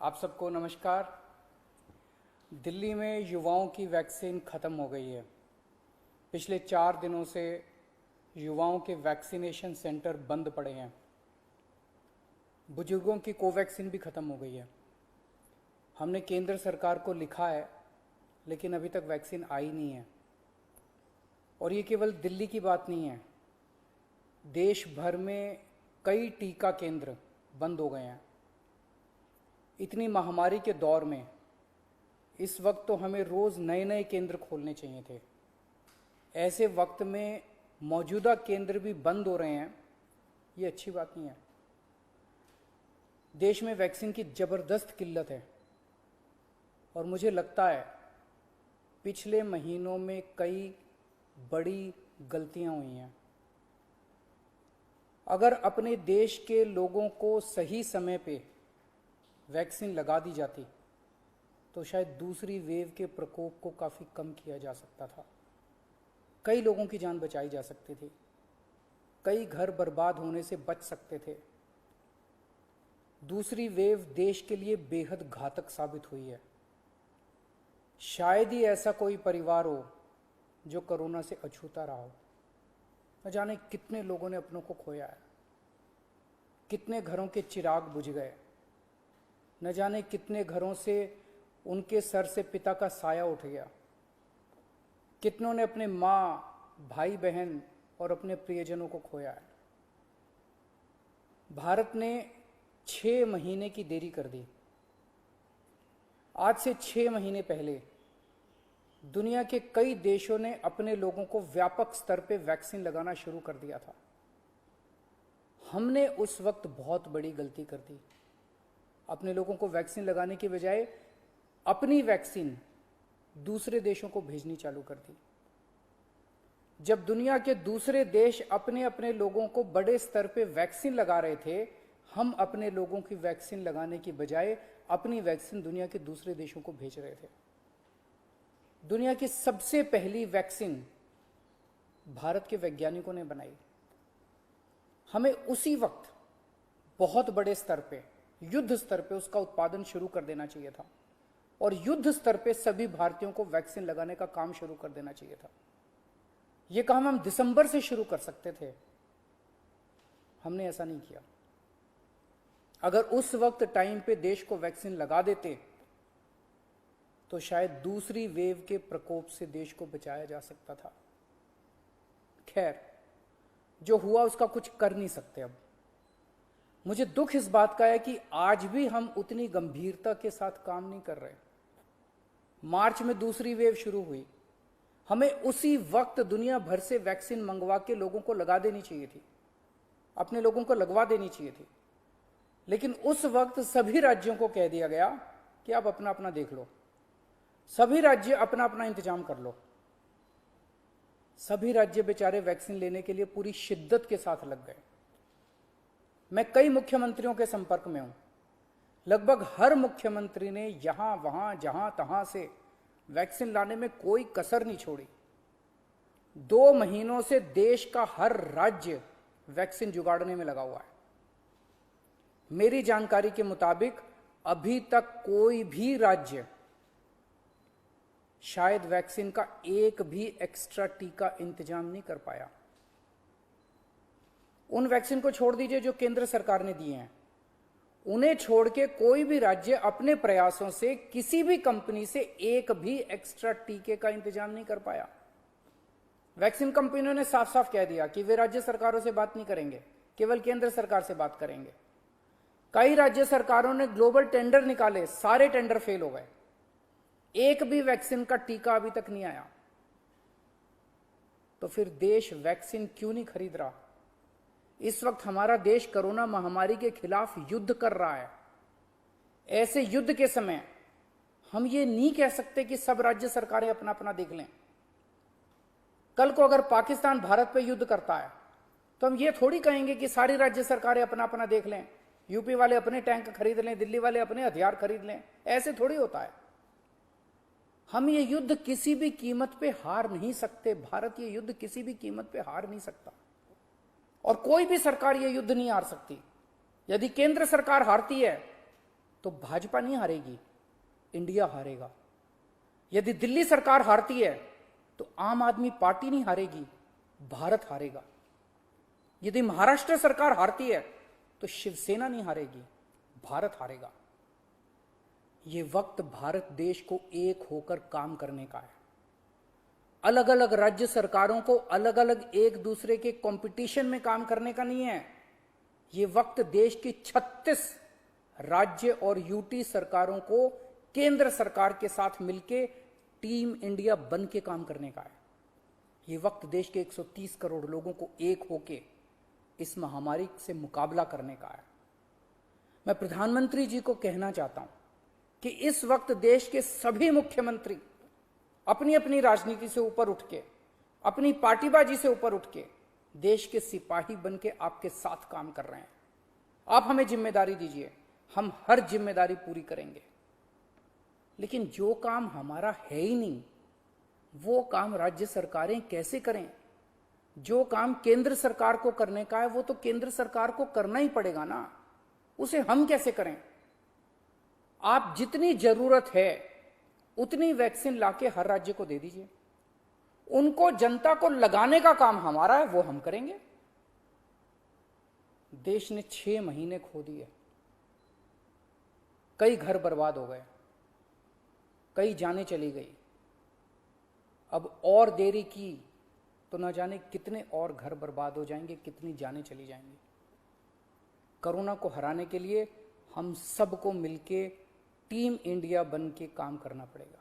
आप सबको नमस्कार। दिल्ली में युवाओं की वैक्सीन ख़त्म हो गई है। पिछले 4 दिनों से युवाओं के वैक्सीनेशन सेंटर बंद पड़े हैं। बुजुर्गों की कोवैक्सीन भी ख़त्म हो गई है। हमने केंद्र सरकार को लिखा है, लेकिन अभी तक वैक्सीन आई नहीं है। और ये केवल दिल्ली की बात नहीं है, देश भर में कई टीका केंद्र बंद हो गए हैं। इतनी महामारी के दौर में इस वक्त तो हमें रोज़ नए नए केंद्र खोलने चाहिए थे। ऐसे वक्त में मौजूदा केंद्र भी बंद हो रहे हैं, ये अच्छी बात नहीं है। देश में वैक्सीन की ज़बरदस्त किल्लत है और मुझे लगता है पिछले महीनों में कई बड़ी गलतियां हुई हैं। अगर अपने देश के लोगों को सही समय पे वैक्सीन लगा दी जाती तो शायद दूसरी वेव के प्रकोप को काफ़ी कम किया जा सकता था। कई लोगों की जान बचाई जा सकती थी, कई घर बर्बाद होने से बच सकते थे। दूसरी वेव देश के लिए बेहद घातक साबित हुई है। शायद ही ऐसा कोई परिवार हो जो कोरोना से अछूता रहा हो। न जाने कितने लोगों ने अपनों को खोया है, कितने घरों के चिराग बुझ गए, न जाने कितने घरों से उनके सर से पिता का साया उठ गया। कितनों ने अपने माँ, भाई बहन और अपने प्रियजनों को खोया है। भारत ने 6 महीने की देरी कर दी। आज से 6 महीने पहले दुनिया के कई देशों ने अपने लोगों को व्यापक स्तर पे वैक्सीन लगाना शुरू कर दिया था। हमने उस वक्त बहुत बड़ी गलती कर दी। अपने लोगों को वैक्सीन लगाने की बजाय अपनी वैक्सीन दूसरे देशों को भेजनी चालू कर दी। जब दुनिया के दूसरे देश अपने अपने लोगों को बड़े स्तर पे वैक्सीन लगा रहे थे, हम अपने लोगों की वैक्सीन लगाने की बजाय अपनी वैक्सीन दुनिया के दूसरे देशों को भेज रहे थे। दुनिया की सबसे पहली वैक्सीन भारत के वैज्ञानिकों ने बनाई। हमें उसी वक्त बहुत बड़े स्तर पे, युद्ध स्तर पे उसका उत्पादन शुरू कर देना चाहिए था और युद्ध स्तर पे सभी भारतीयों को वैक्सीन लगाने का काम शुरू कर देना चाहिए था। यह काम हम दिसंबर से शुरू कर सकते थे, हमने ऐसा नहीं किया। अगर उस वक्त टाइम पे देश को वैक्सीन लगा देते तो शायद दूसरी वेव के प्रकोप से देश को बचाया जा सकता था। खैर, जो हुआ उसका कुछ कर नहीं सकते। अब मुझे दुख इस बात का है कि आज भी हम उतनी गंभीरता के साथ काम नहीं कर रहे। मार्च में दूसरी वेव शुरू हुई, हमें उसी वक्त दुनिया भर से वैक्सीन मंगवा के लोगों को लगा देनी चाहिए थी, अपने लोगों को लगवा देनी चाहिए थी। लेकिन उस वक्त सभी राज्यों को कह दिया गया कि आप अपना अपना देख लो, सभी राज्य अपना अपना इंतजाम कर लो। सभी राज्य बेचारे वैक्सीन लेने के लिए पूरी शिद्दत के साथ लग गए। मैं कई मुख्यमंत्रियों के संपर्क में हूं। लगभग हर मुख्यमंत्री ने यहां वहां जहां तहां से वैक्सीन लाने में कोई कसर नहीं छोड़ी। 2 महीनों से देश का हर राज्य वैक्सीन जुगाड़ने में लगा हुआ है। मेरी जानकारी के मुताबिक अभी तक कोई भी राज्य शायद वैक्सीन का एक भी एक्स्ट्रा टीका इंतजाम नहीं कर पाया। उन वैक्सीन को छोड़ दीजिए जो केंद्र सरकार ने दिए हैं, उन्हें छोड़ के कोई भी राज्य अपने प्रयासों से किसी भी कंपनी से एक भी एक्स्ट्रा टीके का इंतजाम नहीं कर पाया। वैक्सीन कंपनियों ने साफ साफ कह दिया कि वे राज्य सरकारों से बात नहीं करेंगे, केवल केंद्र सरकार से बात करेंगे। कई राज्य सरकारों ने ग्लोबल टेंडर निकाले, सारे टेंडर फेल हो गए। एक भी वैक्सीन का टीका अभी तक नहीं आया। तो फिर देश वैक्सीन क्यों नहीं खरीद रहा? इस वक्त हमारा देश कोरोना महामारी के खिलाफ युद्ध कर रहा है। ऐसे युद्ध के समय हम ये नहीं कह सकते कि सब राज्य सरकारें अपना अपना देख लें। कल को अगर पाकिस्तान भारत पे युद्ध करता है तो हम ये थोड़ी कहेंगे कि सारी राज्य सरकारें अपना अपना देख लें, यूपी वाले अपने टैंक खरीद लें, दिल्ली वाले अपने हथियार खरीद लें। ऐसे थोड़ी होता है। हम ये युद्ध किसी भी कीमत पे हार नहीं सकते। भारत ये युद्ध किसी भी कीमत पे हार नहीं सकता और कोई भी सरकार ये युद्ध नहीं हार सकती। यदि केंद्र सरकार हारती है तो भाजपा नहीं हारेगी, इंडिया हारेगा। यदि दिल्ली सरकार हारती है तो आम आदमी पार्टी नहीं हारेगी, भारत हारेगा। यदि महाराष्ट्र सरकार हारती है तो शिवसेना नहीं हारेगी, भारत हारेगा। ये वक्त भारत देश को एक होकर काम करने का है। अलग अलग राज्य सरकारों को अलग अलग एक दूसरे के कंपटीशन में काम करने का नहीं है। ये वक्त देश की 36 राज्य और यूटी सरकारों को केंद्र सरकार के साथ मिलकर टीम इंडिया बन के काम करने का है। ये वक्त देश के 130 करोड़ लोगों को एक होके इस महामारी से मुकाबला करने का है। मैं प्रधानमंत्री जी को कहना चाहता हूं कि इस वक्त देश के सभी मुख्यमंत्री अपनी अपनी राजनीति से ऊपर उठ के, अपनी पार्टीबाजी से ऊपर उठ के देश के सिपाही बन के आपके साथ काम कर रहे हैं। आप हमें जिम्मेदारी दीजिए, हम हर जिम्मेदारी पूरी करेंगे। लेकिन जो काम हमारा है ही नहीं, वो काम राज्य सरकारें कैसे करें? जो काम केंद्र सरकार को करने का है वो तो केंद्र सरकार को करना ही पड़ेगा ना, उसे हम कैसे करें? आप जितनी जरूरत है उतनी वैक्सीन लाके हर राज्य को दे दीजिए। उनको जनता को लगाने का काम हमारा है, वो हम करेंगे। देश ने 6 महीने खो दिए, कई घर बर्बाद हो गए, कई जानें चली गई। अब और देरी की तो न जाने कितने और घर बर्बाद हो जाएंगे, कितनी जानें चली जाएंगी। कोरोना को हराने के लिए हम सबको मिलके टीम इंडिया बन के काम करना पड़ेगा।